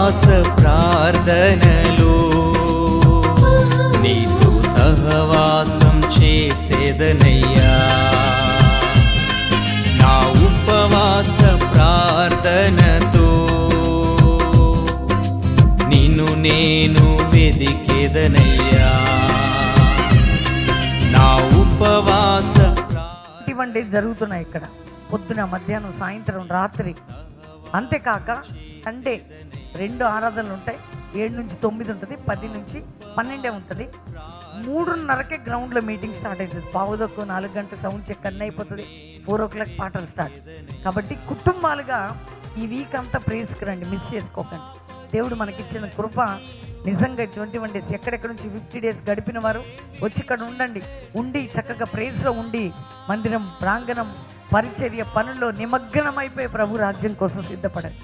ఉపవాస ప్రార్థనలో నీతో సహవాసం చేసేదనయ్యా. నా ఉపవాస ప్రార్థనతో నిన్ను నేను వెదికేదనయ్యా. నా ఉపవాస 21 days జరుగుతున్నాయి ఇక్కడ, పొద్దున, మధ్యాహ్నం, సాయంత్రం, రాత్రి. అంతేకాక సండే 2 ఆరాధనలు ఉంటాయి. 7 నుంచి 9 ఉంటుంది, 10 నుంచి 12 ఉంటుంది. 3:30కే గ్రౌండ్లో మీటింగ్ స్టార్ట్ అవుతుంది. 3:15, 4 గంటల సౌండ్ చెక్ అన్నీ అయిపోతుంది. 4 o'clock పాటలు స్టార్ట్. కాబట్టి కుటుంబాలుగా ఈ వీక్ అంతా ప్రేయర్స్కి రండి, మిస్ చేసుకోకండి. దేవుడు మనకిచ్చిన కృప నిజంగా 21 days, ఎక్కడెక్కడ నుంచి 50 days గడిపిన వారు వచ్చి ఇక్కడ ఉండి చక్కగా ప్రేయర్స్లో ఉండి మందిరం, ప్రాంగణం, పరిచర్య, పనుల్లో నిమగ్నమైపోయి ప్రభు రాజ్యం కోసం సిద్ధపడండి.